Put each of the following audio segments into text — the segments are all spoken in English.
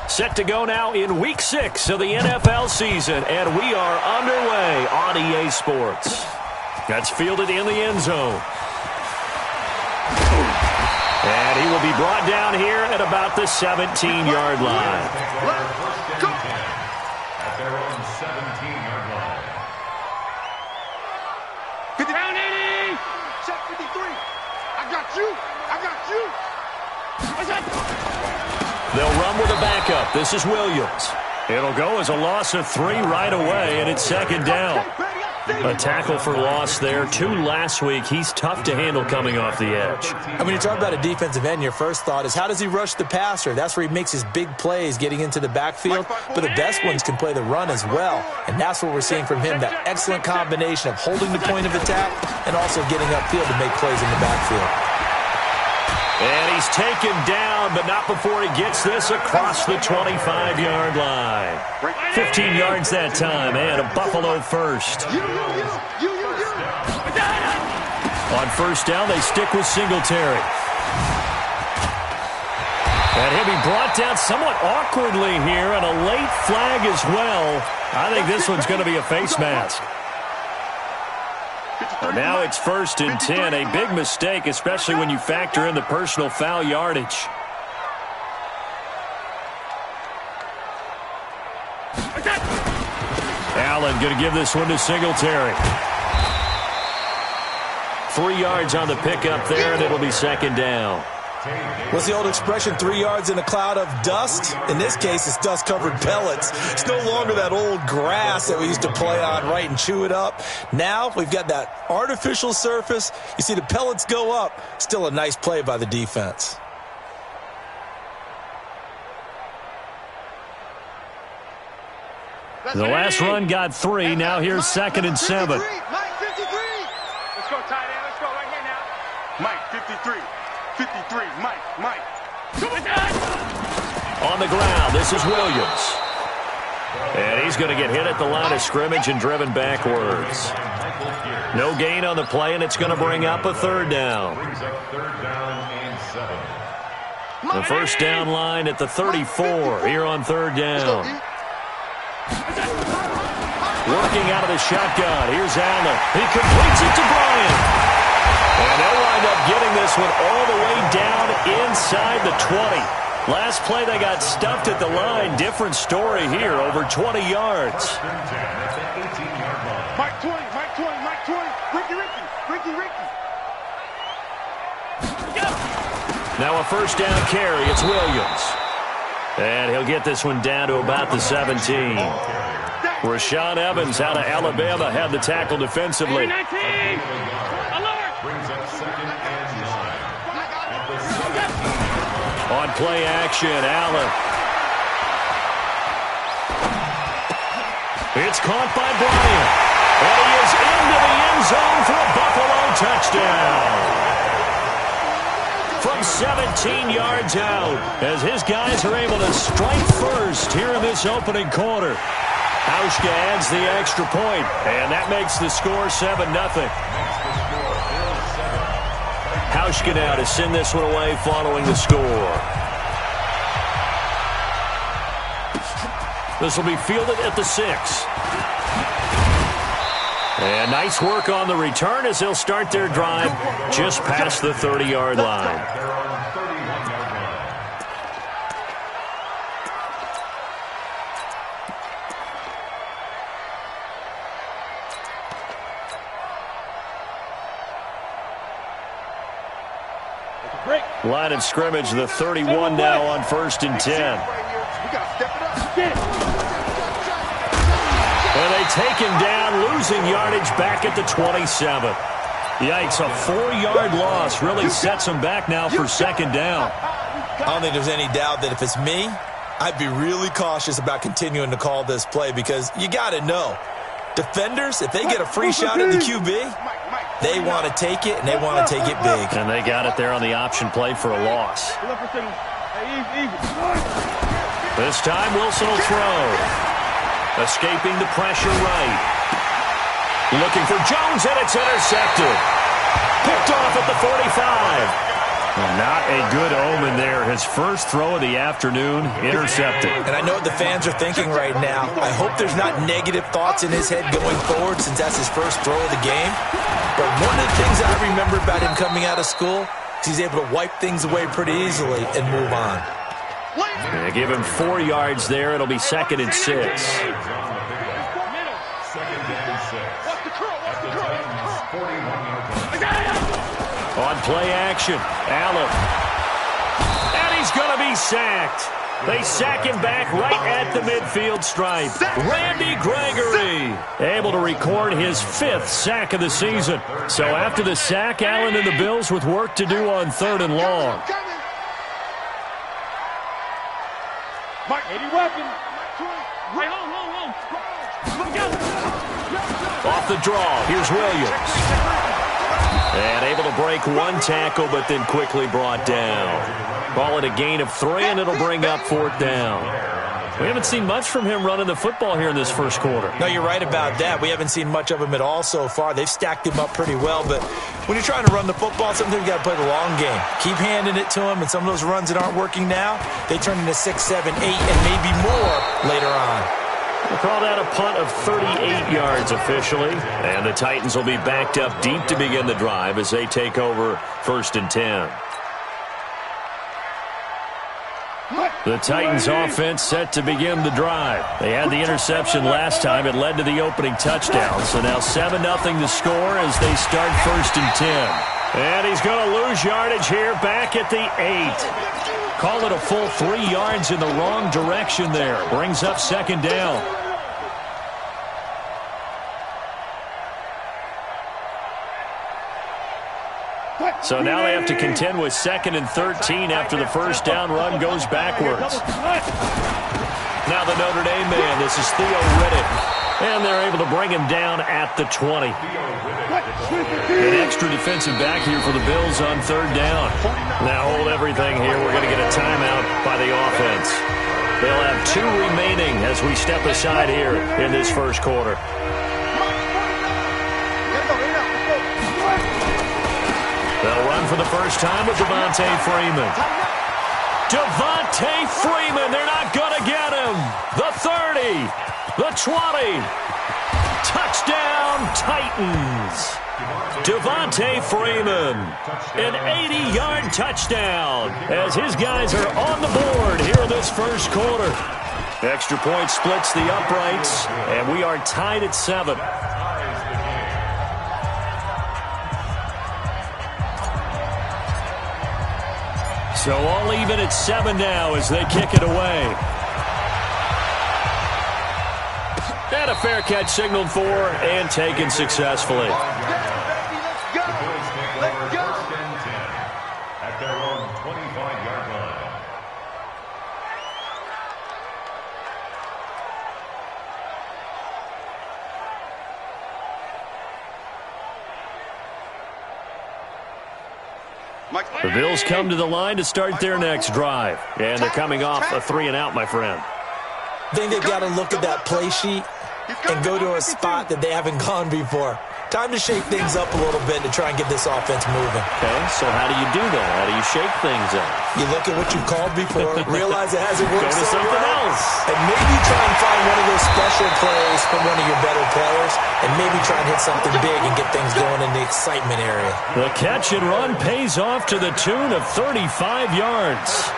Set to go now in Week 6 of the NFL season, and we are underway on EA Sports. That's fielded in the end zone. And he will be brought down here at about the 17-yard line. Let's go. At their own 17-yard line. 50 down 80. Check 53. I got you. I got you. They'll run with a backup. This is Williams. It'll go as a loss of 3 right away, and it's second down. A tackle for loss there. 2 last week. He's tough to handle coming off the edge. And when you talk about a defensive end, your first thought is how does he rush the passer? That's where he makes his big plays getting into the backfield. But the best ones can play the run as well. And that's what we're seeing from him, that excellent combination of holding the point of attack and also getting upfield to make plays in the backfield. And he's taken down, but not before he gets this across the 25-yard line. 15 yards that time, and a Buffalo first. On first down, they stick with Singletary. And he'll be brought down somewhat awkwardly here, and a late flag as well. I think this one's going to be a face mask. Now it's 1st and 10, a big mistake, especially when you factor in the personal foul yardage. Allen going to give this one to Singletary. 3 yards on the pickup there, and it'll be second down. What's the old expression, 3 yards in a cloud of dust? In this case, it's dust-covered pellets. It's no longer that old grass that we used to play on, right, and chew it up. Now we've got that artificial surface. You see the pellets go up. Still a nice play by the defense. The last run got 3. Now here's 2nd and 7. Mike 53. Let's go, tight end. Let's go right here now. Mike 53. 53, Mike. On the ground, this is Williams. And he's going to get hit at the line of scrimmage and driven backwards. No gain on the play, and it's going to bring up a 3rd down. The first down line at the 34 here on 3rd down. Working out of the shotgun. Here's Allen. He completes it to Bryant. And they'll wind up getting this one all the way down inside the 20. Last play they got stuffed at the line. Different story here, over 20 yards. Mike 20, Mike 20, Mike 20. Ricky. Now a first down carry. It's Williams. And he'll get this one down to about the 17. Rashaan Evans out of Alabama had the tackle defensively. On play action, Allen. It's caught by Bryant. And he is into the end zone for a Buffalo touchdown. From 17 yards out, as his guys are able to strike first here in this opening quarter. Hauschka adds the extra point, and that makes the score 7-0. Hauschka now to send this one away following the score. This will be fielded at the 6. And nice work on the return as they'll start their drive just past the 30-yard line. Line of scrimmage, the 31 now on 1st and 10. And they take him down, losing yardage back at the 27. Yikes, a 4-yard loss really sets him back now for 2nd down. I don't think there's any doubt that if it's me, I'd be really cautious about continuing to call this play because you got to know, defenders, if they get a free shot at the QB, they want to take it, and they want to take it big. And they got it there on the option play for a loss. This time, Wilson will throw. Escaping the pressure right. Looking for Jones, and it's intercepted. Picked off at the 45. Well, not a good omen there. His first throw of the afternoon intercepted. And I know what the fans are thinking right now. I hope there's not negative thoughts in his head going forward since that's his first throw of the game. But one of the things I remember about him coming out of school is he's able to wipe things away pretty easily and move on. Yeah, give him 4 yards there. It'll be 2nd and 6. On play action, Allen. And he's going to be sacked. They sack him back right at the midfield stripe. Randy Gregory able to record his 5th sack of the season. So after the sack, Allen and the Bills with work to do on 3rd and long. Mike, any weapon. Off the draw, here's Williams. And able to break 1 tackle, but then quickly brought down. Call it a gain of 3, and it'll bring up 4th down. We haven't seen much from him running the football here in this first quarter. No, you're right about that. We haven't seen much of him at all so far. They've stacked him up pretty well, but when you're trying to run the football, sometimes you got to play the long game. Keep handing it to him, and some of those runs that aren't working now, they turn into 6, 7, 8, and maybe more later on. We'll call that a punt of 38 yards officially. And the Titans will be backed up deep to begin the drive as they take over 1st and 10. The Titans offense set to begin the drive. They had the interception last time. It led to the opening touchdown. So now 7-0 to score as they start 1st and 10. And he's going to lose yardage here back at the 8. Call it a full 3 yards in the wrong direction there. Brings up 2nd down. So now they have to contend with 2nd and 13 after the first down run goes backwards. Now the Notre Dame man, this is Theo Riddick. And they're able to bring him down at the 20. An extra defensive back here for the Bills on 3rd down. Now hold everything here. We're going to get a timeout by the offense. They'll have 2 remaining as we step aside here in this first quarter. They'll run for the first time with Devontae Freeman. Devontae Freeman, they're not going to get him. The 30, the 20. Touchdown, Titans. Devontae Freeman, an 80-yard touchdown as his guys are on the board here in this first quarter. Extra point splits the uprights, and we are tied at 7. So all even at 7 now as they kick it away. And a fair catch signaled for and taken successfully. At their own 25-yard line. The Bills come to the line to start their next drive. And they're coming off a 3-and-out, my friend. I think they've got to look at that play sheet and go to a spot that they haven't gone before. Time to shake things up a little bit to try and get this offense moving. Okay, so how do you do that? How do you shake things up? You look at what you've called before, realize it hasn't worked Go to so something well, else. and maybe try and find one of those special plays from one of your better players, and maybe try and hit something big and get things going in the excitement area. The catch and run pays off to the tune of 35 yards.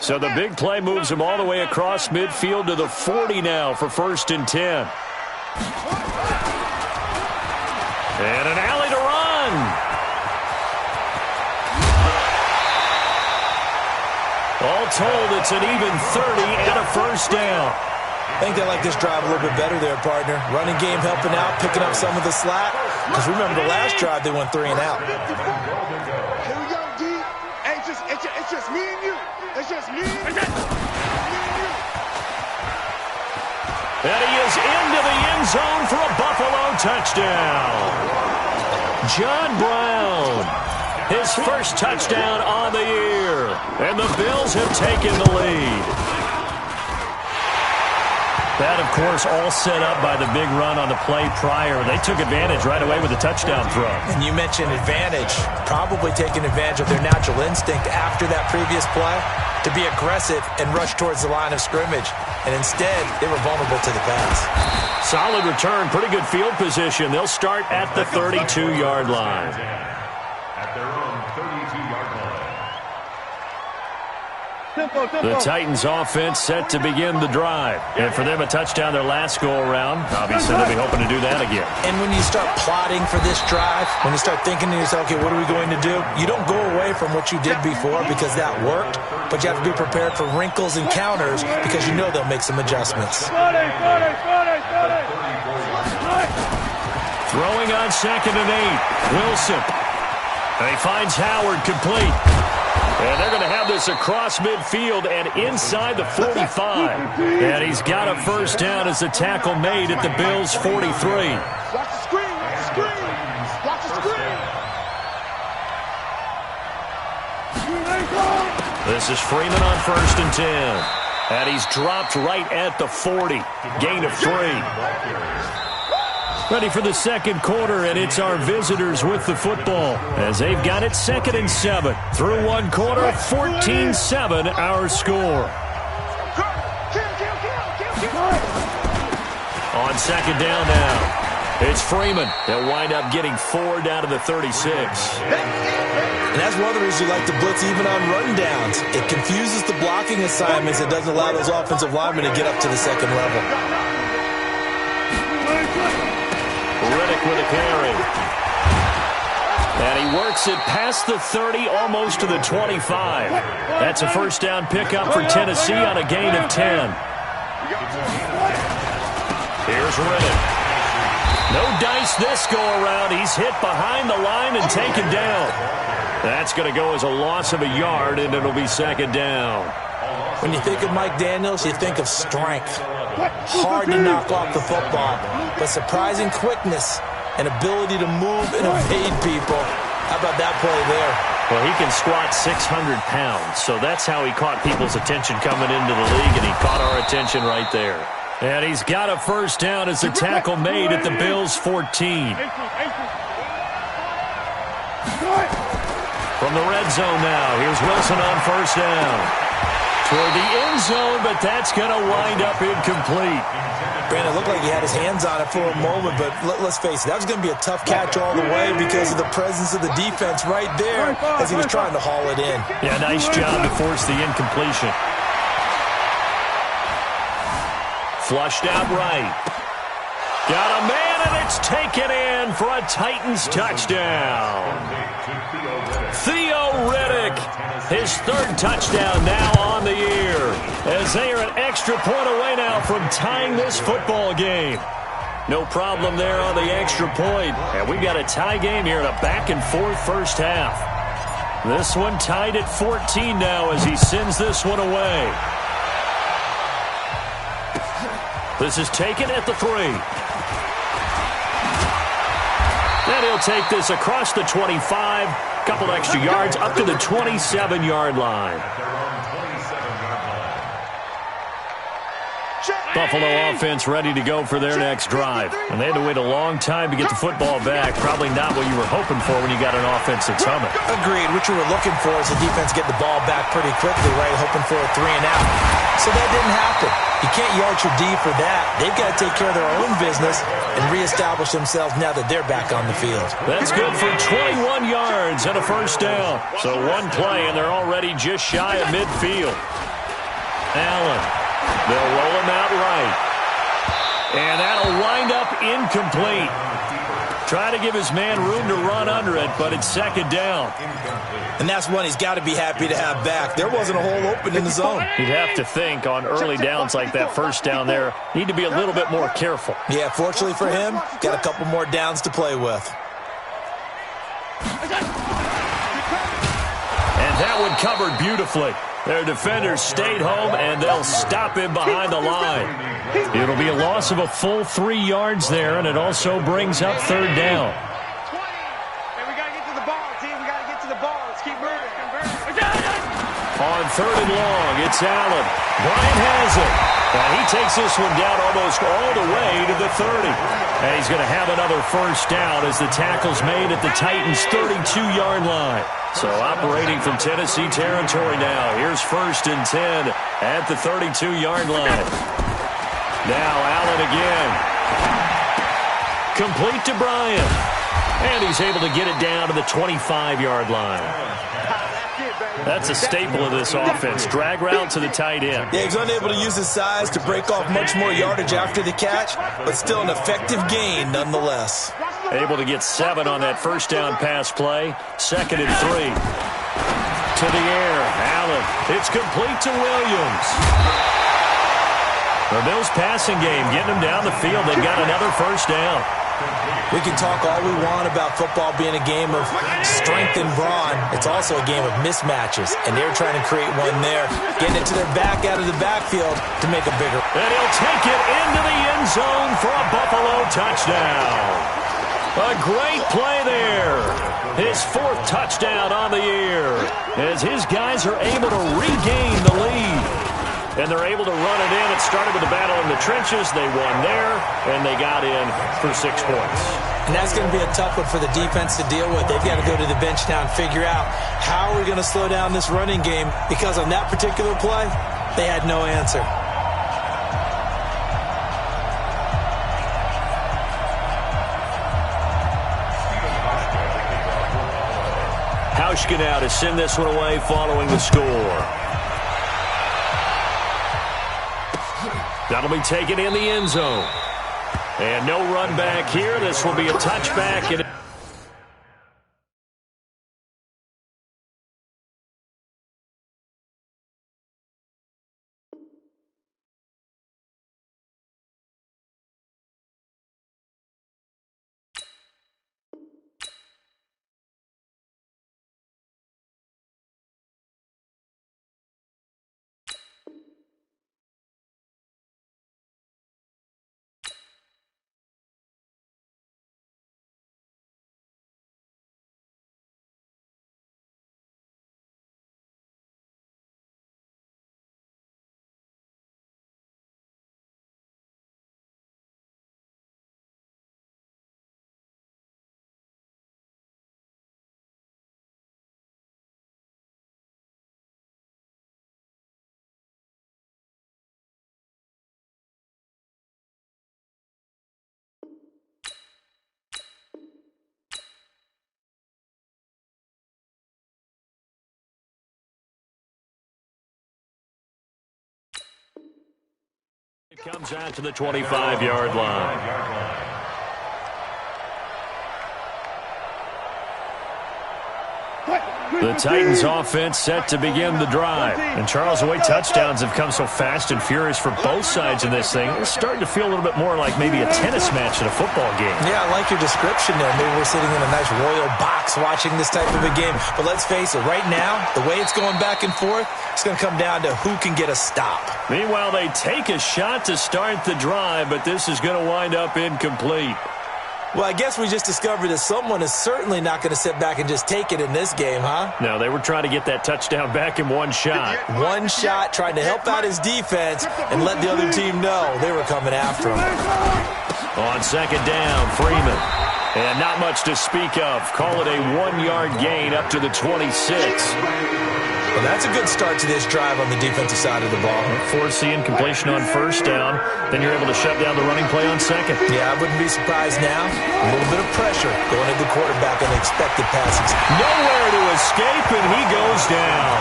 So the big play moves him all the way across midfield to the 40 now for 1st and 10. And an alley to run. All told, it's an even 30 and a first down. I think they like this drive a little bit better there, partner. Running game helping out, picking up some of the slack. Because remember, the last drive they went 3-and-out. Here we go, D. Hey, it's just me and you. It's just me and you. And he is into the end zone for a Buffalo touchdown. John Brown, his first touchdown on the year. And the Bills have taken the lead. That, of course, all set up by the big run on the play prior. They took advantage right away with a touchdown throw. And you mentioned advantage, probably taking advantage of their natural instinct after that previous play to be aggressive and rush towards the line of scrimmage. And instead, they were vulnerable to the pass. Solid return, pretty good field position. They'll start at the 32-yard line. At their own 32-yard line. The Titans offense set to begin the drive. And for them, a touchdown their last go-around. Obviously, they'll be hoping to do that again. And when you start plotting for this drive, when you start thinking to yourself, okay, what are we going to do? You don't go away from what you did before because that worked, but you have to be prepared for wrinkles and counters because you know they'll make some adjustments. Throwing on 2nd and 8. Wilson. And he finds Howard complete. And they're going to have this across midfield and inside the 45. And he's got a first down as the tackle made at the Bills' 43. Watch the screen, watch the screen, watch the screen. This is Freeman on 1st and 10. And he's dropped right at the 40. Gain of 3. Ready for the second quarter, and it's our visitors with the football as they've got it 2nd and 7. Through one quarter, 14-7 our score. On 2nd down now, it's Freeman. They'll wind up getting 4 down to the 36. And that's one of the reasons you like to blitz even on run downs. It confuses the blocking assignments. It doesn't allow those offensive linemen to get up to the second level. Riddick with a carry. And he works it past the 30, almost to the 25. That's a first down pickup for Tennessee on a gain of 10. Here's Riddick. No dice this go-around. He's hit behind the line and taken down. That's going to go as a loss of a yard, and it'll be 2nd down. When you think of Mike Daniels, you think of strength. Hard to knock off the football, but surprising quickness and ability to move and evade people. How about that play there? Well, he can squat 600 pounds, so that's how he caught people's attention coming into the league, and he caught our attention right there. And he's got a first down as the tackle made at the Bills' 14. From the red zone now, here's Wilson on first down. Toward the end zone, but that's going to wind up incomplete. Brandon, it looked like he had his hands on it for a moment, but let's face it, that was going to be a tough catch all the way because of the presence of the defense right there as he was trying to haul it in. Yeah, nice job to force the incompletion. Flushed out right. Got a man, and it's taken in for a Titans touchdown. Theo Riddick, his 3rd touchdown now on the year, as they are an extra point away now from tying this football game. No problem there on the extra point, and we've got a tie game here in a back-and-forth first half. This one tied at 14 now as he sends this one away. This is taken at the 3. And he'll take this across the 25, couple extra yards up to the 27-yard line. Buffalo offense ready to go for their next drive. And they had to wait a long time to get the football back. Probably not what you were hoping for when you got an offense that's humming. Agreed. What you were looking for is the defense get the ball back pretty quickly, right? Hoping for a 3 and out. So that didn't happen. You can't yell at your D for that. They've got to take care of their own business and reestablish themselves now that they're back on the field. That's good for 21 yards and a first down. So one play, and they're already just shy of midfield. Allen. They'll roll him out right. And that'll wind up incomplete. Try to give his man room to run under it, but it's 2nd down. And that's one he's got to be happy to have back. There wasn't a hole open in the zone. You'd have to think on early downs like that first down there, need to be a little bit more careful. Yeah, fortunately for him, got a couple more downs to play with. And that one covered beautifully. Their defenders stayed home, and they'll stop him behind the line. It'll be a loss of a full 3 yards there, and it also brings up 3rd down. Hey, we got to get to the ball, team. We got to get to the ball. Let's keep moving. On 3rd and long, it's Allen. Bryant has it. And he takes this one down almost all the way to the 30. And he's going to have another first down as the tackle's made at the Titans' 32-yard line. So operating from Tennessee territory now. Here's 1st and 10 at the 32-yard line. Now Allen again. Complete to Bryant. And he's able to get it down to the 25-yard line. That's a staple of this offense. Drag route to the tight end. Yeah, he's unable to use his size to break off much more yardage after the catch, but still an effective gain nonetheless. Able to get 7 on that first down pass play. 2nd and 3. To the air. Allen. It's complete to Williams. The Bills passing game getting them down the field. They've got another first down. We can talk all we want about football being a game of strength and brawn. It's also a game of mismatches, and they're trying to create one there, getting it to their back out of the backfield to make a bigger. And he'll take it into the end zone for a Buffalo touchdown. A great play there. His 4th touchdown on the year as his guys are able to regain the lead. And they're able to run it in. It started with a battle in the trenches. They won there, and they got in for 6 points. And that's going to be a tough one for the defense to deal with. They've got to go to the bench now and figure out how we're going to slow down this running game, because on that particular play, they had no answer. Hauschka now to send this one away following the score. That'll be taken in the end zone. And no run back here. This will be a touchback. And it comes out to the 25-yard line. The Titans offense set to begin the drive. And Charles, the way touchdowns have come so fast and furious for both sides in this thing, it's starting to feel a little bit more like maybe a tennis match in a football game. Yeah, I like your description there. Maybe we're sitting in a nice royal box watching this type of a game. But let's face it, right now, the way it's going back and forth, it's going to come down to who can get a stop. Meanwhile, they take a shot to start the drive, but this is going to wind up incomplete. Well, I guess we just discovered that someone is certainly not going to sit back and just take it in this game, huh? No, they were trying to get that touchdown back in one shot. One shot, trying to help out his defense and let the other team know they were coming after him. On 2nd down, Freeman. And not much to speak of. Call it a 1-yard gain up to the 26. Well, that's a good start to this drive on the defensive side of the ball. Force the incompletion on 1st down. Then you're able to shut down the running play on 2nd. Yeah, I wouldn't be surprised now. A little bit of pressure going at the quarterback on the expected passes. Nowhere to escape, and he goes down.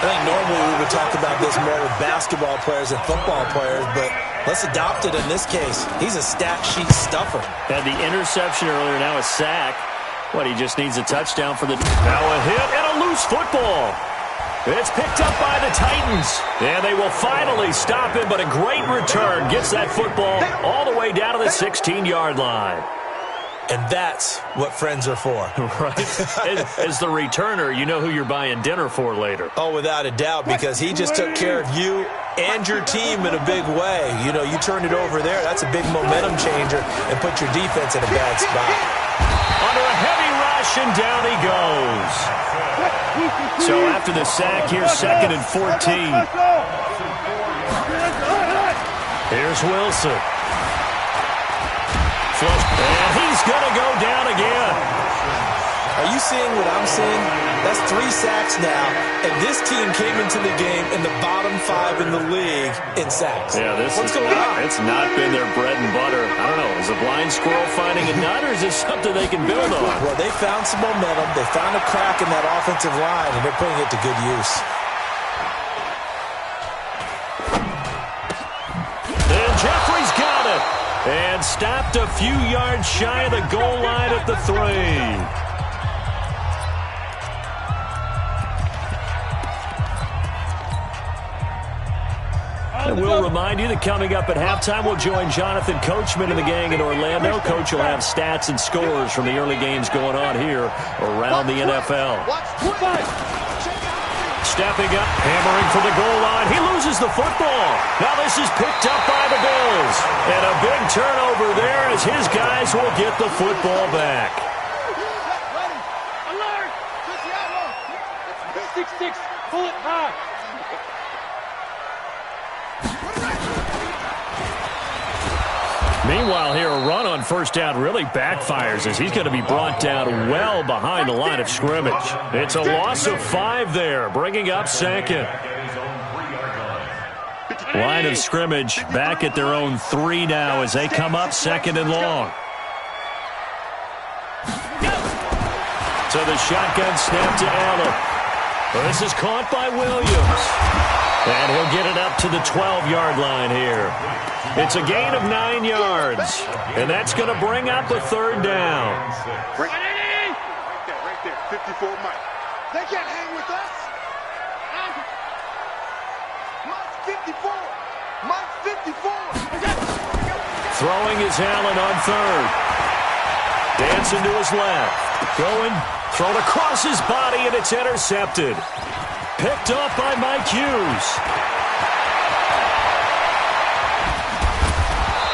I think normally we would talk about this more with basketball players and football players, but let's adopt it in this case. He's a stat sheet stuffer. Had the interception earlier, now a sack. What, he just needs a touchdown for the... Now a hit and a loose football. It's picked up by the Titans. And they will finally stop him, but a great return gets that football all the way down to the 16-yard line. And that's what friends are for. Right. As the returner, you know who you're buying dinner for later. Oh, without a doubt, because he just took care of you and your team in a big way. You know, you turned it over there. That's a big momentum changer and put your defense in a bad spot. Under a heavy rush, and down he goes. So after the sack, here's 2nd and 14. Here's Wilson. And he's going to go down again. Are you seeing what I'm seeing? That's 3 sacks now, and this team came into the game in the bottom 5 in the league in sacks. Yeah, What's going on? It's not been their bread and butter. I don't know. Is a blind squirrel finding a nut, or is this something they can build on? Well, they found some momentum. They found a crack in that offensive line, and they're putting it to good use. And Jeffrey's got it. And stopped a few yards shy of the goal line at the 3. And we'll remind you that coming up at halftime, we'll join Jonathan Coachman and the gang in Orlando. Coach will have stats and scores from the early games going on here around the NFL. Stepping up, hammering for the goal line. He loses the football. Now this is picked up by the Bills. And a big turnover there as his guys will get the football back. Alert! 6-6, pull it high. Meanwhile, here a run on first down really backfires as he's going to be brought down well behind the line of scrimmage. It's a loss of 5 there, bringing up second. Line of scrimmage back at their own 3 now as they come up second and long. So the shotgun snap to Allen. This is caught by Williams. And he'll get it up to the 12-yard line here. It's a gain of 9 yards. And that's going to bring up a third down. Right there, 54 Mike. They can't hang with us. Mike's 54. Mike's 54. Throwing is Allen on third. Dancing to his left. Going, thrown across his body, and it's intercepted. Picked off by Mike Hughes.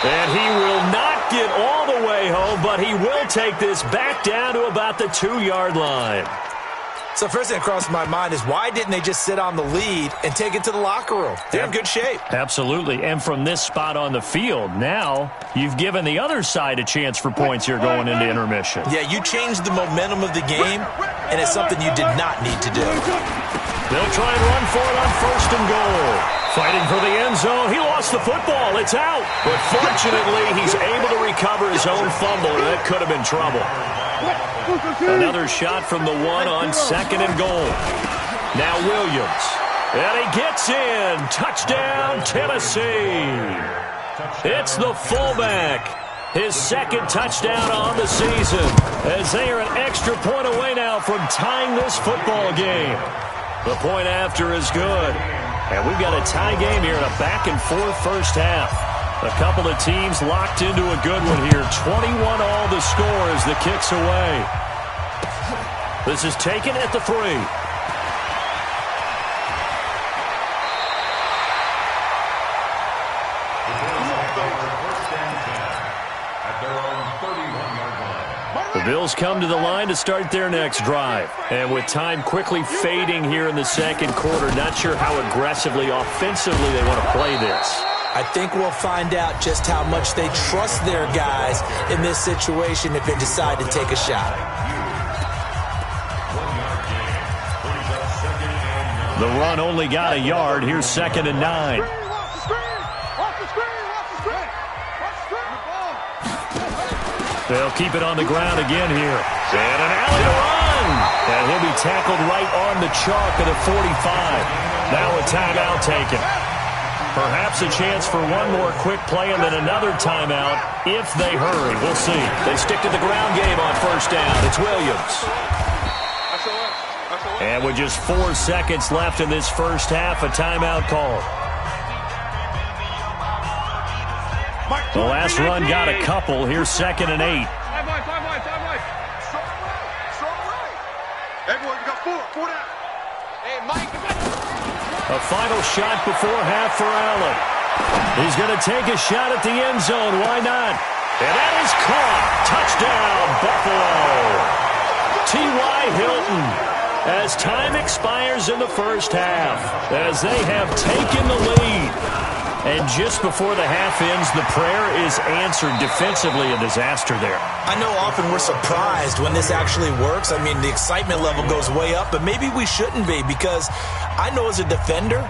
And he will not get all the way home, but he will take this back down to about the 2-yard line. So first thing that crosses my mind is why didn't they just sit on the lead and take it to the locker room? They're in good shape. Absolutely. And from this spot on the field, now you've given the other side a chance for points here going into intermission. Yeah, you changed the momentum of the game, and it's something you did not need to do. They'll try and run for it on first and goal. Fighting for the end zone. He lost the football. It's out. But fortunately, he's able to recover his own fumble, and that could have been trouble. Another shot from the 1 on second and goal. Now Williams. And he gets in. Touchdown, Tennessee. It's the fullback. His second touchdown on the season. As they are an extra point away now from tying this football game. The point after is good. And we've got a tie game here in a back-and-forth first half. A couple of teams locked into a good one here. 21 all the score as the kick's away. This is taken at the 3. The Bills come to the line to start their next drive. And with time quickly fading here in the second quarter, not sure how aggressively, offensively they want to play this. I think we'll find out just how much they trust their guys in this situation if they decide to take a shot. The run only got a yard. Here's second and 9. They'll keep it on the ground again here. And an alley to run. And he'll be tackled right on the chalk of the 45. Now a timeout taken. Perhaps a chance for one more quick play and then another timeout if they hurry. We'll see. They stick to the ground game on first down. It's Williams. And with just 4 seconds left in this first half, a timeout call. The last run got a couple. Here's second and 8. Hey, boy, you got 4 down. Hey, Mike. A final shot before half for Allen. He's going to take a shot at the end zone. Why not? And that is caught. Touchdown, Buffalo. T.Y. Hilton. As time expires in the first half, as they have taken the lead. And just before the half ends, the prayer is answered defensively. A disaster there. I know often we're surprised when this actually works. I mean, the excitement level goes way up, but maybe we shouldn't be, because I know as a defender,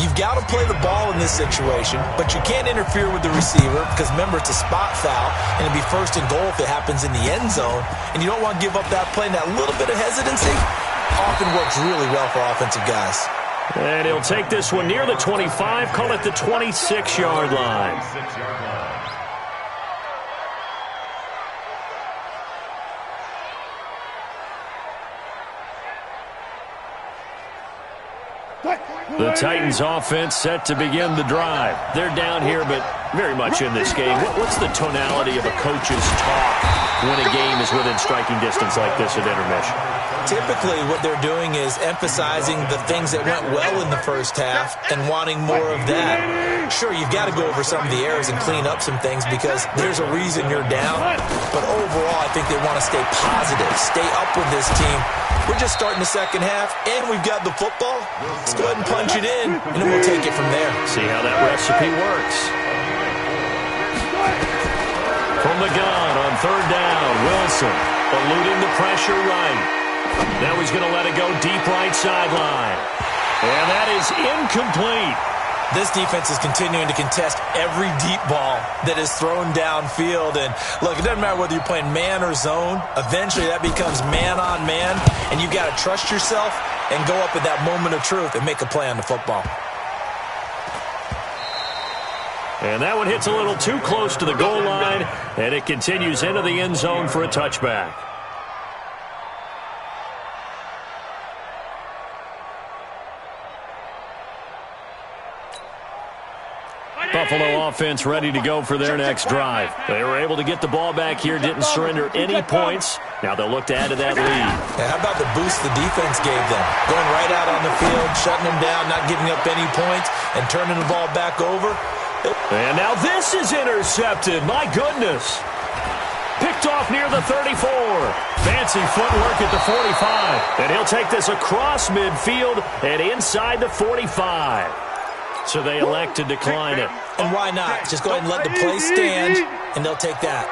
you've got to play the ball in this situation, but you can't interfere with the receiver because, remember, it's a spot foul, and it'd be first and goal if it happens in the end zone, and you don't want to give up that play. And that little bit of hesitancy often works really well for offensive guys. And he'll take this one near the 25, call it the 26-yard line. The Titans offense set to begin the drive. They're down here, but very much in this game. What's the tonality of a coach's talk when a game is within striking distance like this at intermission? Typically, what they're doing is emphasizing the things that went well in the first half and wanting more of that. Sure, you've got to go over some of the errors and clean up some things because there's a reason you're down. But overall, I think they want to stay positive, stay up with this team. We're just starting the second half, and we've got the football. Let's go ahead and punch it in, and then we'll take it from there. See how that recipe works. From the gun on third down, Wilson eluding the pressure right. Now he's going to let it go deep right sideline. And that is incomplete. This defense is continuing to contest every deep ball that is thrown downfield. And look, it doesn't matter whether you're playing man or zone. Eventually that becomes man on man, and you've got to trust yourself and go up at that moment of truth and make a play on the football. And that one hits a little too close to the goal line, and it continues into the end zone for a touchback. Buffalo offense ready to go for their next drive. They were able to get the ball back here, didn't surrender any points. Now they'll look to add to that lead. Yeah, how about the boost the defense gave them? Going right out on the field, shutting them down, not giving up any points, and turning the ball back over. And now this is intercepted. My goodness. Picked off near the 34. Fancy footwork at the 45. And he'll take this across midfield and inside the 45. So they elect to decline it. And why not? Just go ahead and let the play stand, and they'll take that.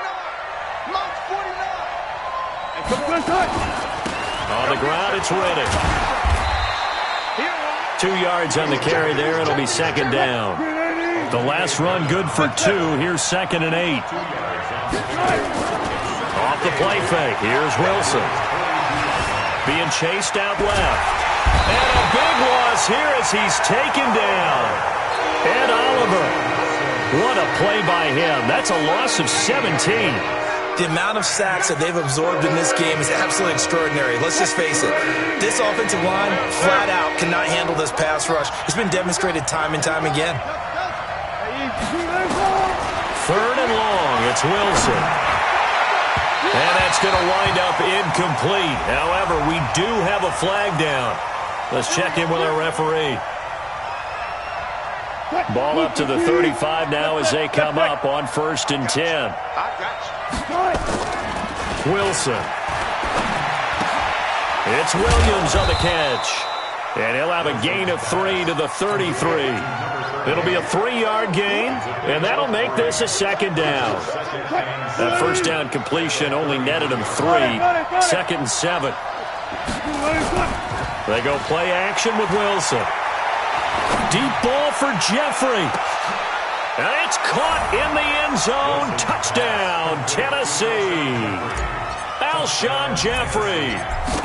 On the ground, it's Riddick. 2 yards on the carry there. It'll be second down. The last run good for 2. Here's 2nd and 8. Off the play fake. Here's Wilson. Being chased out left. And a big loss here as he's taken down. Ed Oliver. What a play by him. That's a loss of 17. The amount of sacks that they've absorbed in this game is absolutely extraordinary. Let's just face it. This offensive line, flat out, cannot handle this pass rush. It's been demonstrated time and time again. Third and long. It's Wilson. And that's going to wind up incomplete. However, we do have a flag down. Let's check in with our referee. Ball up to the 35 now as they come up on 1st and 10. Wilson. It's Williams on the catch. And he'll have a gain of 3 to the 33. It'll be a 3-yard gain, and that'll make this a 2nd down. That first down completion only netted him 3. 2nd and 7. They go play action with Wilson. Deep ball for Jeffrey. And it's caught in the end zone. Touchdown, Tennessee. Alshon Jeffrey.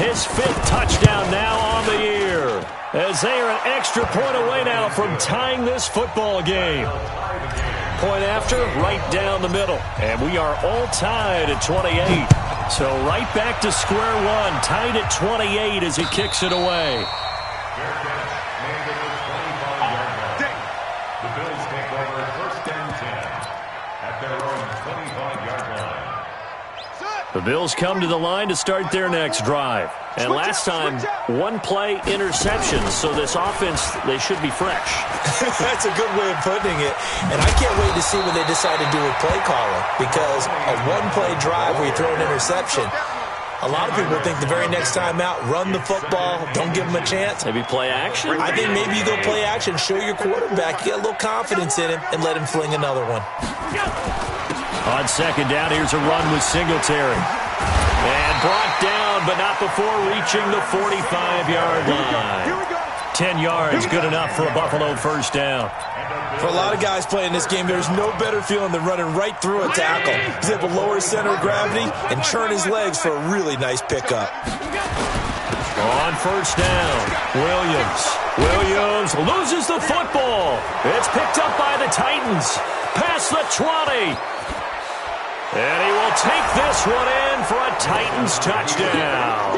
His 5th touchdown now on the year. As they are an extra point away now from tying this football game. Point after, right down the middle. And we are all tied at 28. So right back to square one, tied at 28 as he kicks it away. The Bills take over 1st and 10 at their own 25-yard line. The Bills come to the line to start their next drive. And last time, 1-play interceptions. So this offense, they should be fresh. That's a good way of putting it. And I can't wait to see what they decide to do with play calling. Because a 1-play drive where you throw an interception, A lot of people think the very next time out, run the football, don't give him a chance. Maybe play action? I think maybe you go play action, show your quarterback, you get a little confidence in him, and let him fling another one. On second down, here's a run with Singletary. And brought down, but not before reaching the 45-yard line. 10 yards, good enough for a Buffalo first down. For a lot of guys playing this game, there's no better feeling than running right through a tackle. He's able to lower his center of gravity and churn his legs for a really nice pickup. On first down, Williams loses the football. It's picked up by the Titans. Past the 20. And he will take this one in for a Titans touchdown.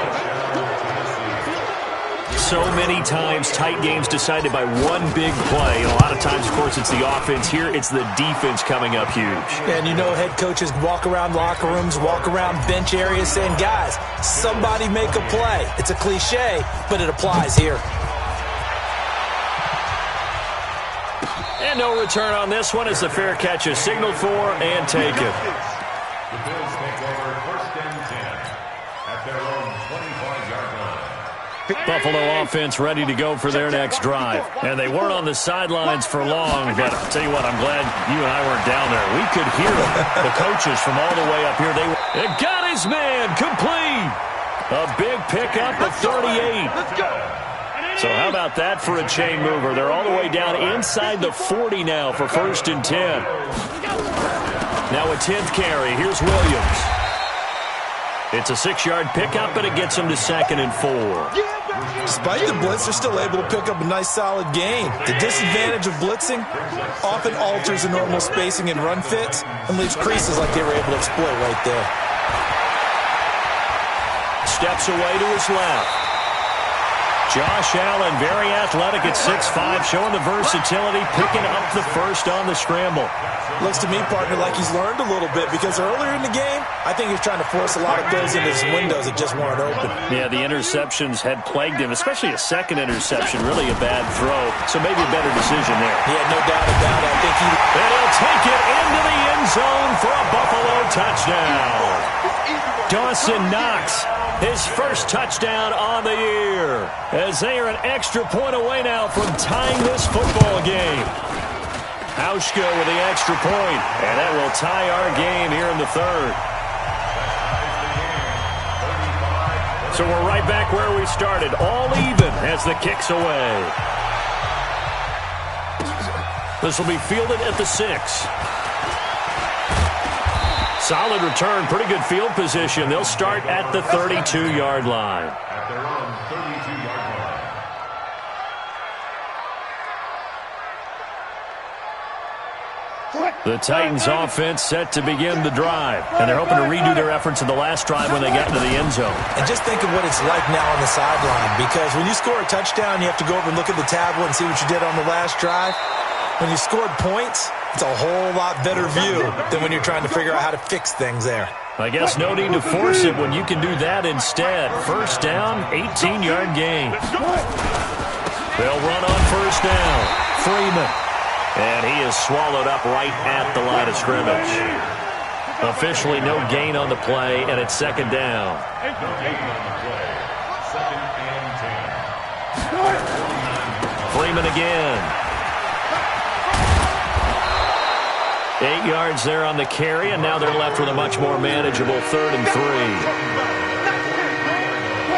So many times tight games decided by one big play. And a lot of times, of course, it's the offense. Here, it's the defense coming up huge. And you know head coaches walk around locker rooms, walk around bench areas saying, guys, somebody make a play. It's a cliche, but it applies here. And no return on this one as the fair catch is signaled for and taken. The Bills take over first and 10 at their own 25-yard line. Buffalo offense ready to go for their next drive. And they weren't on the sidelines for long, but I'll tell you what, I'm glad you and I weren't down there. We could hear the coaches from all the way up here. It got his man complete. A big pickup of 38. So how about that for a chain mover? They're all the way down inside the 40 now for first and 10. Now a 10th carry. Here's Williams. It's a 6-yard pickup, and it gets him to second and 4. Despite the blitz, they're still able to pick up a nice, solid gain. The disadvantage of blitzing often alters the normal spacing and run fits and leaves creases like they were able to exploit right there. Steps away to his left. Josh Allen, very athletic at 6'5", showing the versatility, picking up the first on the scramble. Looks to me, partner, like he's learned a little bit because earlier in the game, I think he was trying to force a lot of throws into his windows that just weren't open. Yeah, the interceptions had plagued him, especially a second interception, really a bad throw. So maybe a better decision there. Yeah, no doubt about it. I think he... And he'll take it into the end zone for a Buffalo touchdown. Dawson Knox, his first touchdown on the year, as they are an extra point away now from tying this football game. Hauschka with the extra point, and that will tie our game here in the third. So we're right back where we started, all even as the kick's away. This will be fielded at the 6. Solid return, pretty good field position. They'll start at the 32-yard line. At their own 32-yard line. The Titans offense set to begin the drive, and they're hoping to redo their efforts in the last drive when they got into the end zone. And just think of what it's like now on the sideline, because when you score a touchdown, you have to go over and look at the tablet and see what you did on the last drive. When you scored points, it's a whole lot better view than when you're trying to figure out how to fix things there. I guess no need to force it when you can do that instead. First down, 18-yard gain. They'll run on first down. Freeman. And he is swallowed up right at the line of scrimmage. Officially no gain on the play, and it's second down. No gain on the play. Second and 10. Freeman again. 8 yards there on the carry, and now they're left with a much more manageable 3rd and 3.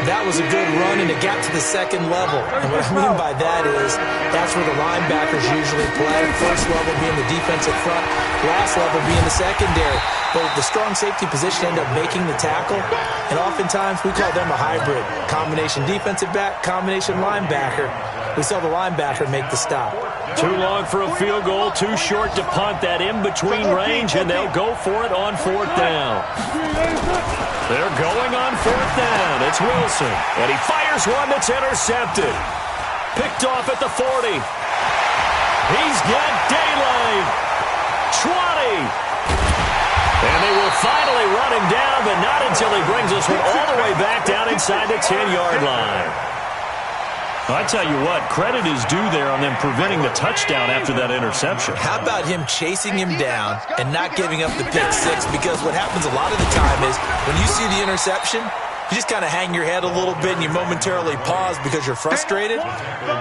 That was a good run, and it got to the second level. And what I mean by that is that's where the linebackers usually play. First level being the defensive front, last level being the secondary. But the strong safety position ended up making the tackle, and oftentimes we call them a hybrid. Combination defensive back, combination linebacker. We saw the linebacker make the stop. Too long for a field goal, too short to punt that in-between range, and they'll go for it on 4th down. They're going on 4th down. It's Wilson, and he fires one that's intercepted. Picked off at the 40. He's got daylight. 20. And they will finally run him down, but not until he brings us one all the way back down inside the 10-yard line. I tell you what, credit is due there on them preventing the touchdown after that interception. How about him chasing him down and not giving up the pick six? Because what happens a lot of the time is when you see the interception, you just kind of hang your head a little bit and you momentarily pause because you're frustrated.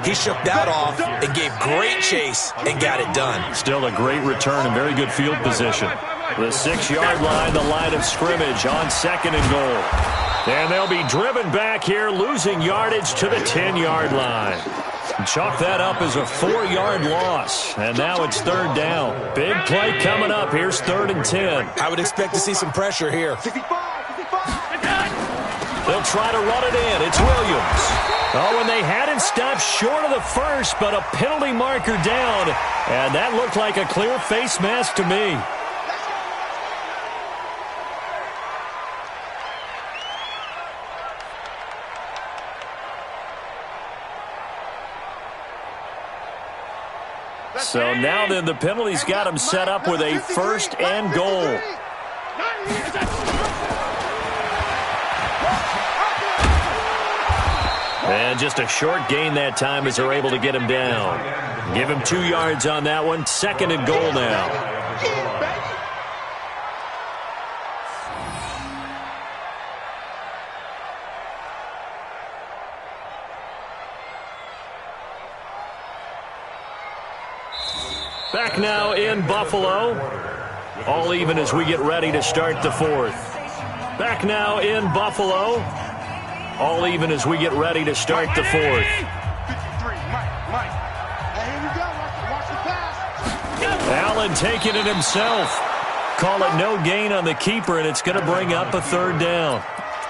He shook that off and gave great chase and got it done. Still a great return and very good field position. The 6-yard line, the line of scrimmage on 2nd and goal. And they'll be driven back here, losing yardage to the 10-yard line. Chalk that up as a 4-yard loss. And now it's 3rd down. Big play coming up. Here's 3rd and 10. I would expect to see some pressure here. They'll try to run it in. It's Williams. Oh, and they had him stopped short of the first, but a penalty marker down. And that looked like a clear face mask to me. So now then the penalty's got him set up with a 1st and goal. And just a short gain that time as they're able to get him down. Give him 2 yards on that one. 2nd and goal now. Back now in Buffalo. All even as we get ready to start the 4th. Back now in Buffalo. All even as we get ready to start the 4th. Allen taking it himself. Call it no gain on the keeper, and it's going to bring up a 3rd down.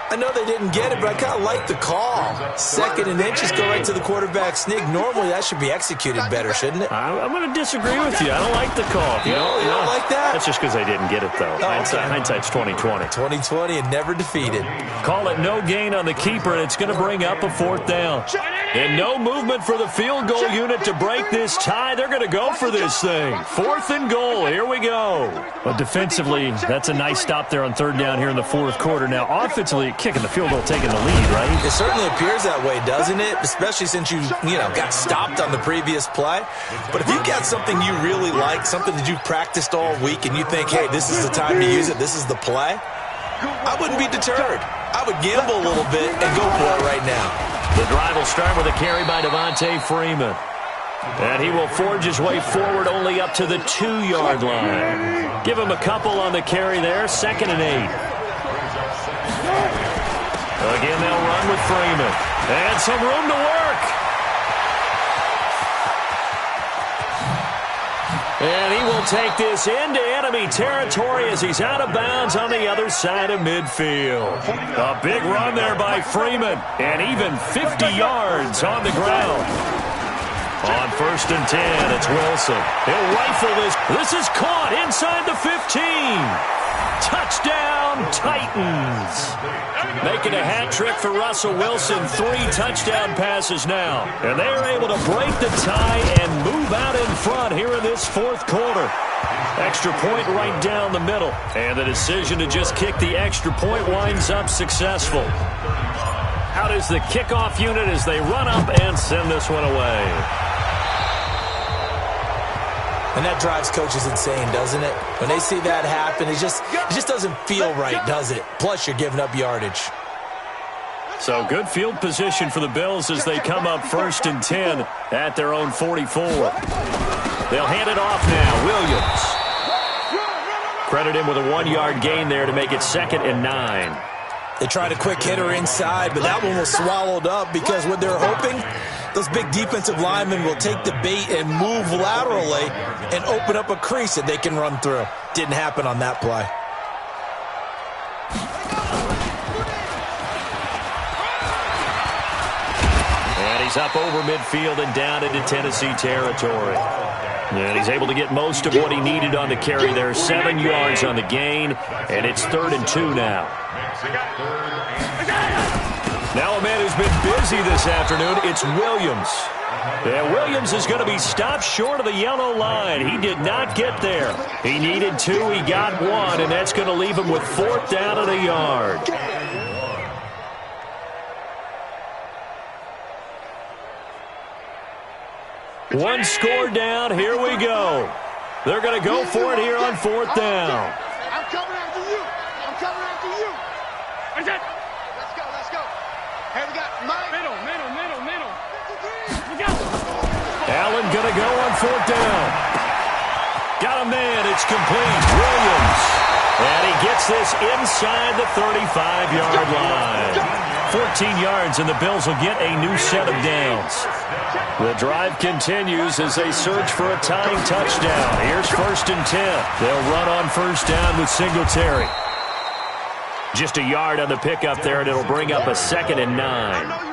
I know they didn't get it, but I kind of like the call. 2nd and inches, go right to the quarterback sneak. Normally, that should be executed better, shouldn't it? I'm going to disagree with you. I don't like the call. You don't like that? That's just because they didn't get it, though. Oh, Hindsight's 20/20. 20/20 and never defeated. Call it no gain on the keeper, and it's going to bring up a 4th down. And no movement for the field goal unit to break this tie. They're going to go for this thing. 4th and goal. Here we go. But defensively, that's a nice stop there on 3rd down here in the 4th quarter. Now, offensively, kicking the field goal, taking the lead, right? It certainly appears that way, doesn't it? Especially since you got stopped on the previous play. But if you've got something you really like, something that you've practiced all week, and you think, hey, this is the time to use it, this is the play, I wouldn't be deterred. I would gamble a little bit and go for it right now. The drive will start with a carry by Devontae Freeman. And he will forge his way forward only up to the 2-yard line. Give him a couple on the carry there. 2nd and 8. Again, they'll run with Freeman. And some room to work. And he will take this into enemy territory as he's out of bounds on the other side of midfield. A big run there by Freeman. And even 50 yards on the ground. On 1st and 10, it's Wilson. He'll rifle this. This is caught inside the 15. Touchdown, Titans. Making a hat trick for Russell Wilson. 3 touchdown passes now. And they are able to break the tie and move out in front here in this 4th quarter. Extra point right down the middle. And the decision to just kick the extra point winds up successful. Out is the kickoff unit as they run up and send this one away. And that drives coaches insane, doesn't it? When they see that happen, it just doesn't feel right, does it? Plus, you're giving up yardage. So good field position for the Bills as they come up 1st and 10 at their own 44. They'll hand it off now. Williams. Credit him with a 1-yard gain there to make it 2nd and 9. They tried a quick hitter inside, but that one was swallowed up because what they're hoping, those big defensive linemen will take the bait and move laterally and open up a crease that they can run through. Didn't happen on that play. And he's up over midfield and down into Tennessee territory. And he's able to get most of what he needed on the carry there. 7 yards on the gain, and it's 3rd and 2 now. Now a man who's been busy this afternoon, it's Williams. And Williams is going to be stopped short of the yellow line. He did not get there. He needed 2, he got 1, and that's going to leave him with 4th down and a yard. One score down, here we go. They're going to go for it here on 4th down. I'm coming after you. I'm coming after you. Let's go. Allen gonna go on 4th down. Got a man, it's complete. Williams. And he gets this inside the 35-yard line. 14 yards, and the Bills will get a new set of downs. The drive continues as they search for a tying touchdown. Here's 1st and 10. They'll run on 1st down with Singletary. Just a yard on the pickup there, and it'll bring up a 2nd and 9.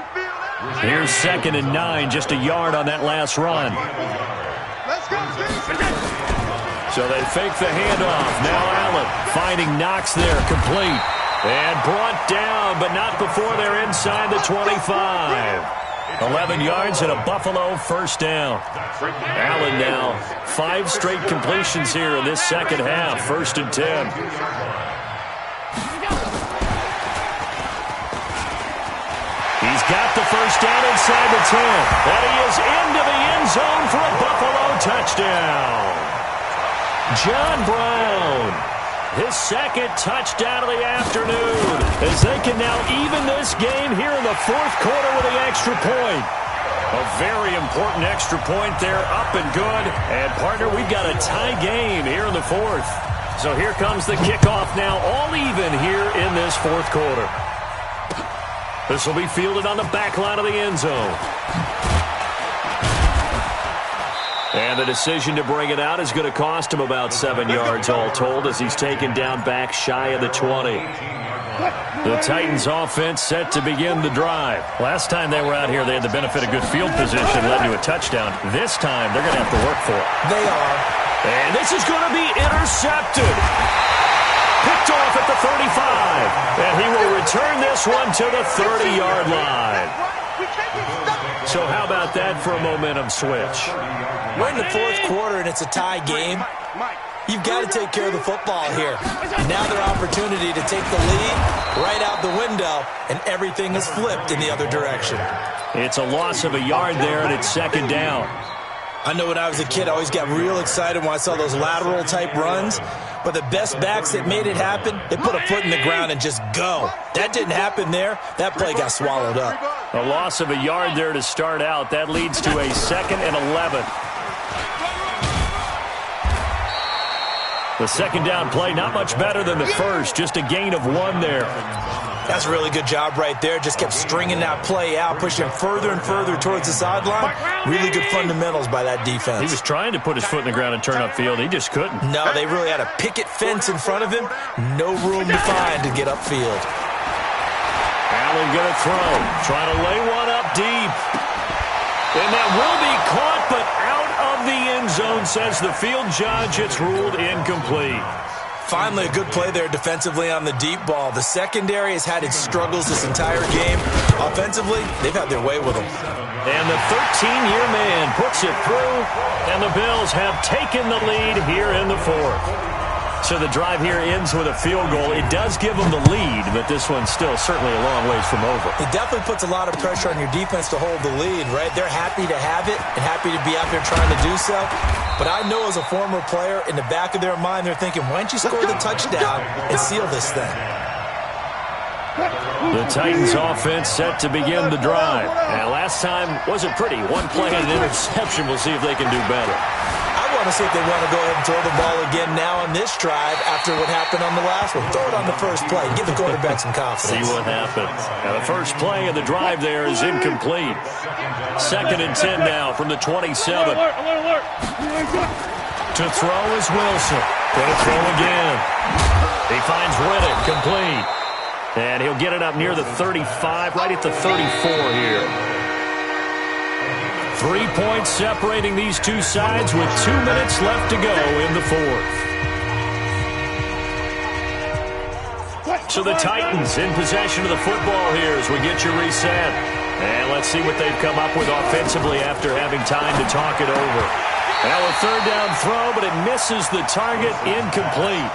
Here's 2nd and 9, just a yard on that last run. So they fake the handoff. Now Allen finding Knox there, complete. And brought down, but not before they're inside the 25. 11 yards and a Buffalo 1st down. Allen now 5 straight completions here in this second half. 1st and 10. He's got the 1st down inside the 10. And he is into the end zone for a Buffalo touchdown. John Brown, his 2nd touchdown of the afternoon, as they can now even this game here in the 4th quarter with the extra point. A very important extra point there, up and good. And, partner, we've got a tie game here in the 4th. So here comes the kickoff now, all even here in this 4th quarter. This will be fielded on the back line of the end zone. And the decision to bring it out is going to cost him about 7 yards all told, as he's taken down back shy of the 20. The Titans offense set to begin the drive. Last time they were out here, they had the benefit of good field position, led to a touchdown. This time, they're going to have to work for it. They are. And this is going to be intercepted. Picked off at the 35. And he will return this one to the 30-yard line. So how about that for a momentum switch? We're in the 4th quarter, and it's a tie game. You've got to take care of the football here. Now their opportunity to take the lead right out the window, and everything is flipped in the other direction. It's a loss of a yard there, and it's 2nd down. I know when I was a kid, I always got real excited when I saw those lateral-type runs. But the best backs that made it happen, they put a foot in the ground and just go. That didn't happen there. That play got swallowed up. A loss of a yard there to start out. That leads to a 2nd and 11. The 2nd down play, not much better than the first. Just a gain of 1 there. That's a really good job right there. Just kept stringing that play out, pushing further and further towards the sideline. Really good fundamentals by that defense. He was trying to put his foot in the ground and turn upfield. He just couldn't. No, they really had a picket fence in front of him. No room to find to get upfield. Allen going to throw. Trying to lay one up deep. And that will be caught, but out of the end zone, says the field judge. It's ruled incomplete. Finally, a good play there defensively on the deep ball. The secondary has had its struggles this entire game. Offensively, they've had their way with them. And the 13-year man puts it through, and the Bills have taken the lead here in the 4th. So the drive here ends with a field goal. It does give them the lead, but this one's still certainly a long ways from over. It definitely puts a lot of pressure on your defense to hold the lead, right? They're happy to have it and happy to be out there trying to do so. But I know as a former player, in the back of their mind, they're thinking, why don't you score the touchdown and seal this thing? The Titans offense set to begin the drive. And last time wasn't pretty. 1 play and an interception. We'll see if they can do better. I want to see if they want to go ahead and throw the ball again now on this drive after what happened on the last one. Throw it on the first play. Give the quarterback some confidence. See what happens. Now the first play of the drive there is incomplete. 2nd and 10 now from the 27. To throw is Wilson. Going to throw again. He finds Riddick, complete. And he'll get it up near the 35, right at the 34 here. 3 points separating these two sides with 2 minutes left to go in the 4th. So the Titans in possession of the football here as we get you reset. And let's see what they've come up with offensively after having time to talk it over. Now a 3rd down throw, but it misses the target, incomplete.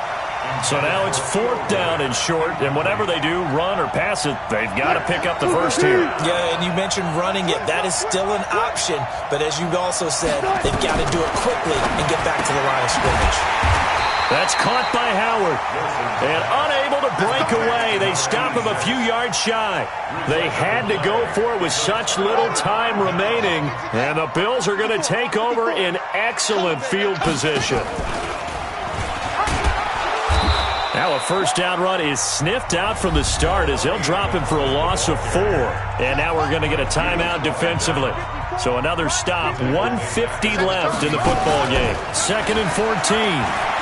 So now it's 4th down and short, and whatever they do, run or pass it, they've got to pick up the first here. Yeah, and you mentioned running it. That is still an option, but as you also said, they've got to do it quickly and get back to the line of scrimmage. That's caught by Howard. And unable to break away. They stop him a few yards shy. They had to go for it with such little time remaining. And the Bills are going to take over in excellent field position. Now a first down run is sniffed out from the start as they'll drop him for a loss of 4. And now we're going to get a timeout defensively. So another stop, 1:50 left in the football game. 2nd and 14.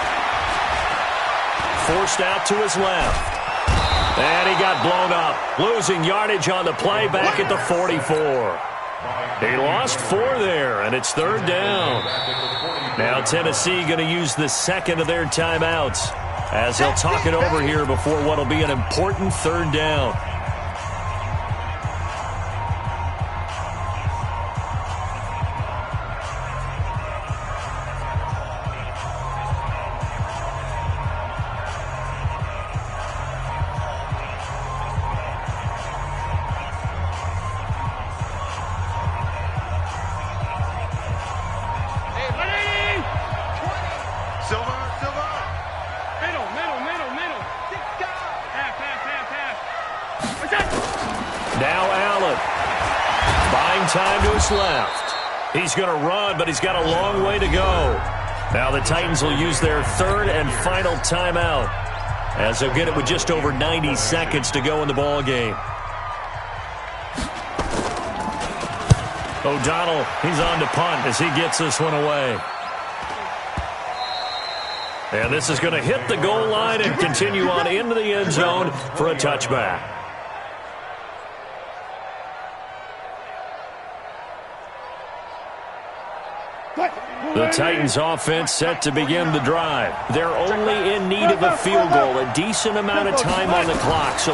Forced out to his left. And he got blown up. Losing yardage on the play back at the 44. He lost 4 there, and it's 3rd down. Now Tennessee going to use the second of their timeouts as they'll talk it over here before what will be an important 3rd down. Time to his left. He's going to run, but he's got a long way to go. Now the Titans will use their 3rd and final timeout as they'll get it with just over 90 seconds to go in the ball game. O'Donnell, he's on to punt as he gets this one away. And this is going to hit the goal line and continue on into the end zone for a touchback. The Titans offense set to begin the drive. They're only in need of a field goal, a decent amount of time on the clock. So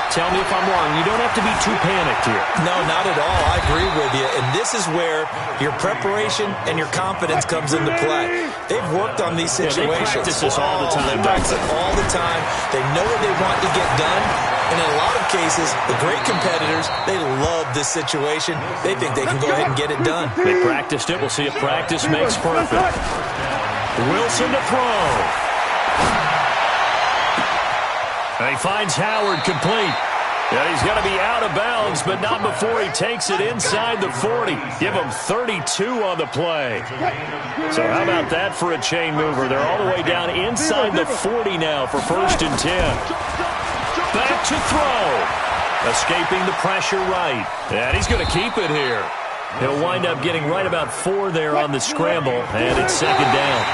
tell me if I'm wrong. You don't have to be too panicked here. No, not at all. I agree with you. And this is where your preparation and your confidence comes into play. They've worked on these situations. They practice this all the time. They practice it all the time. They know what they want to get done. And in a lot of cases, the great competitors, they love this situation. They think they can go ahead and get it done. They practiced it. We'll see if practice makes perfect. Wilson to throw. And he finds Howard complete. Yeah, he's going to be out of bounds, but not before he takes it inside the 40. Give him 32 on the play. So how about that for a chain mover? They're all the way down inside the 40 now for 1st and 10. Back to throw. Escaping the pressure right. And he's going to keep it here. He'll wind up getting right about 4 there on the scramble, and it's 2nd down.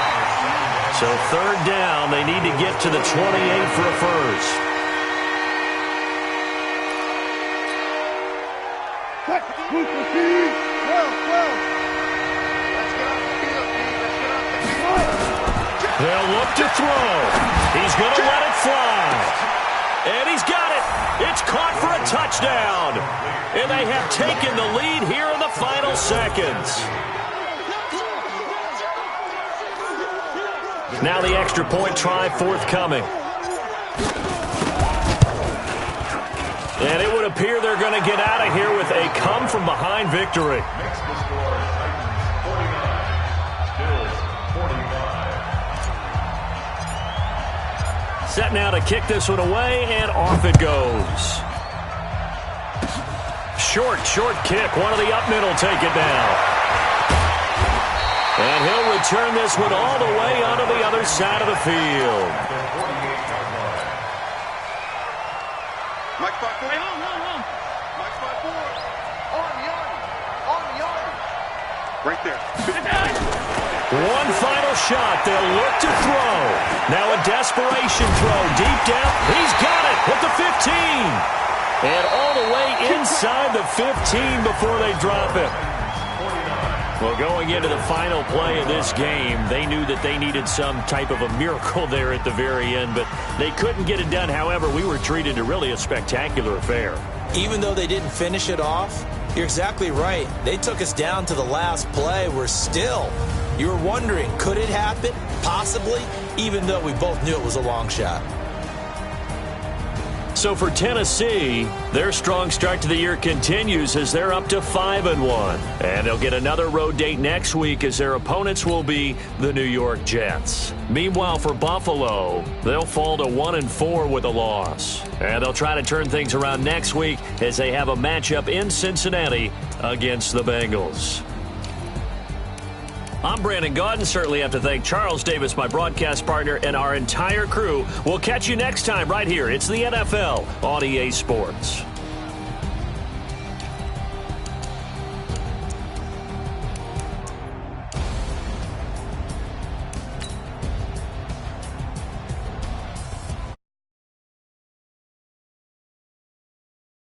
So 3rd down, they need to get to the 28 for a first. They'll look to throw. He's going to let it fly. And he's got it. It's caught for a touchdown. And they have taken the lead here in the final seconds. Now the extra point try forthcoming. And it would appear they're going to get out of here with a come-from-behind victory. Set now to kick this one away, and off it goes. Short kick. One of the up middle take it down. And he'll return this one all the way onto the other side of the field. Mike 5-4. Hey, Mike 5-4. On the arm. Right there. One final shot. They'll look to throw. Now a desperation throw deep down. He's got it at the 15. And all the way inside the 15 before they drop it. Well, going into the final play of this game, they knew that they needed some type of a miracle there at the very end, but they couldn't get it done. However, we were treated to really a spectacular affair. Even though they didn't finish it off, you're exactly right. They took us down to the last play. We're still, you were wondering, could it happen? Possibly, even though we both knew it was a long shot. So for Tennessee, their strong start to the year continues as they're up to 5-1. And they'll get another road date next week as their opponents will be the New York Jets. Meanwhile, for Buffalo, they'll fall to 1-4 with a loss. And they'll try to turn things around next week as they have a matchup in Cincinnati against the Bengals. I'm Brandon Gaudin. Certainly have to thank Charles Davis, my broadcast partner, and our entire crew. We'll catch you next time right here. It's the NFL on EA Sports.